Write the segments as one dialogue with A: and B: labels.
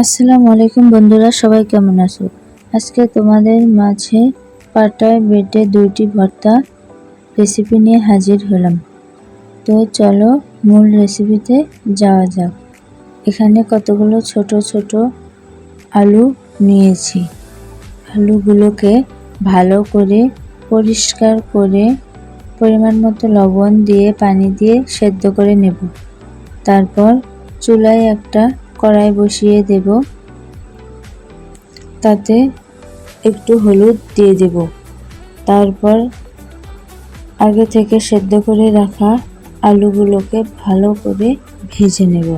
A: আসসালামু আলাইকুম বন্ধুরা, সবাই কেমন আছো? আজকে তোমাদের মাঝে পাটায় বেটে দুইটি ভর্তা রেসিপি নিয়ে হাজির হলাম। তো চলো মূল রেসিপিতে যাওয়া যাক। এখানে কতগুলো ছোট ছোট আলু নিয়েছি। আলুগুলোকে ভালো করে পরিষ্কার করে পরিমাণ মতো লবণ দিয়ে পানি দিয়ে সেদ্ধ করে নেব। তারপর চুলায় একটা কড়াই বসিয়ে দেব, তাতে একটু হলুদ দিয়ে দেব। তারপর আগে থেকে সেদ্ধ করে রাখা আলুগুলোকে ভালো করে ভেজে নেব।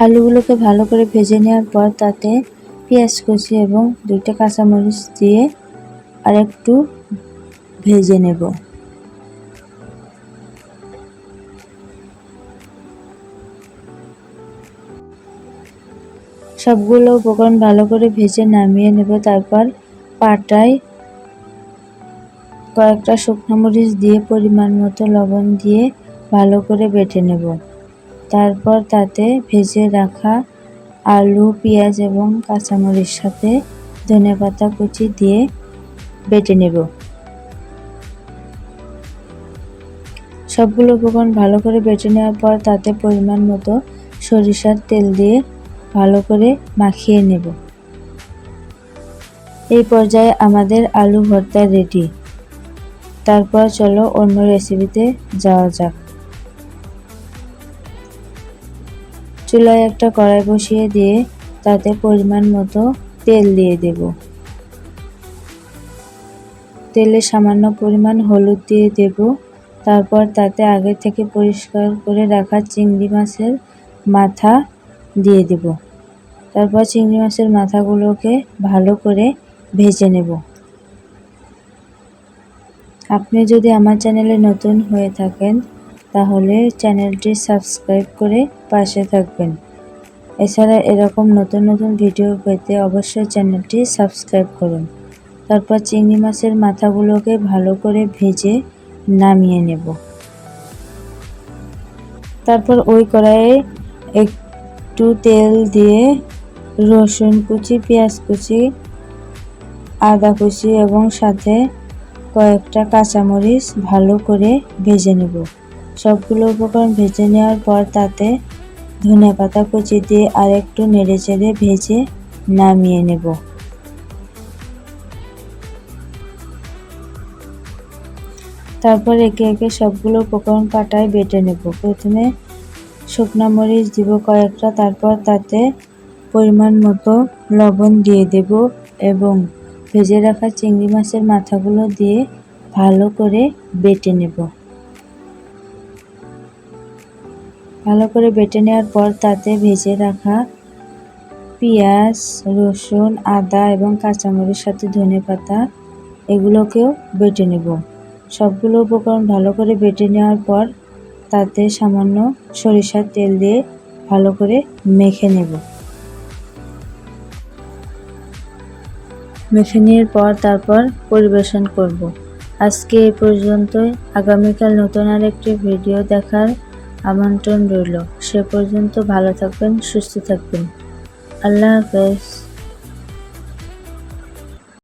A: আলুগুলোকে ভালো করে ভেজে নেওয়ার পর তাতে পেঁয়াজ কুচি এবং দুইটা কাঁচামরিচ দিয়ে আরেকটু ভেজে নেব। সবগুলো উপকরণ ভালো করে ভেজে নামিয়ে নেব। তারপর পাটায় কয়েকটা শুকনো মরিচ দিয়ে পরিমাণ মতো লবণ দিয়ে ভালো করে বেটে নেব। তারপর তাতে ভেজে রাখা আলু, পেঁয়াজ এবং কাঁচামরিচ সাথে ধনেপাতা কুচি দিয়ে বেটে নেব। সবগুলো উপকরণ ভালো করে বেটে নেওয়ার পর তাতে পরিমাণ মতো সরিষার তেল দিয়ে ভালো করে মাখিয়ে নেব। এই পর্যায়ে আমাদের আলু ভর্তা রেডি। তারপর চলো অন্য রেসিপিতে যাওয়া যাক। চুলায় একটা কড়াই বসিয়ে দিয়ে তাতে পরিমাণ মতো তেল দিয়ে দেব। তেলে সামান্য পরিমাণ হলুদ দিয়ে দেব। তারপর তাতে আগে থেকে পরিষ্কার করে রাখা চিংড়ি মাছের মাথা দিয়ে দেব। তারপর চিংড়ি মাছের মাথাগুলোকে ভালো করে ভেজে নেব। আপনি যদি আমার চ্যানেলে নতুন হয়ে থাকেন তাহলে চ্যানেলটি সাবস্ক্রাইব করে পাশে থাকবেন। এছাড়া এরকম নতুন নতুন ভিডিও পেতে অবশ্যই চ্যানেলটি সাবস্ক্রাইব করুন। তারপর চিংড়ি মাছের মাথাগুলোকে ভালো করে ভেজে নামিয়ে নেব। তারপর ওই কড়াইয়ে একটু তেল দিয়ে রসুন কুচি, পেঁয়াজ কুচি, আদা কুচি এবং সাথে কয়েকটা কাঁচামরিচ ভালো করে ভেজে নেব। সবগুলো উপকরণ ভেজে নেওয়ার পর তাতে ধনেপাতা কুচি দিয়ে আরেকটু নেড়েচেড়ে ভেজে নামিয়ে নেব। তারপর একে একে সবগুলো উপকরণ পাটায় বেটে নেব। প্রথমে শুকনো মরিচ দিব কয়েকটা, তারপর তাতে পরিমাণ মতো লবণ দিয়ে দেব এবং ভেজে রাখা চিংড়ি মাছের মাথাগুলো দিয়ে ভালো করে বেটে নেব। ভালো করে বেটে নেওয়ার পর তাতে ভেজে রাখা পেঁয়াজ, রসুন, আদা এবং কাঁচামরিচের সাথে ধনেপাতা এগুলোকেও বেটে নেব। সবগুলো উপকরণ ভালো করে বেটে নেওয়ার পর তাতে সামান্য সরিষার তেল দিয়ে ভালো করে মেখে নেব। মেখে নেওয়ার পর তারপর পরিবেশন করব। আজকে এই পর্যন্তই। আগামীকাল নতুন আরেকটি ভিডিও দেখার আমন্ত্রণ রইল। সে পর্যন্ত ভালো থাকবেন, সুস্থ থাকবেন। আল্লাহ হাফেজ।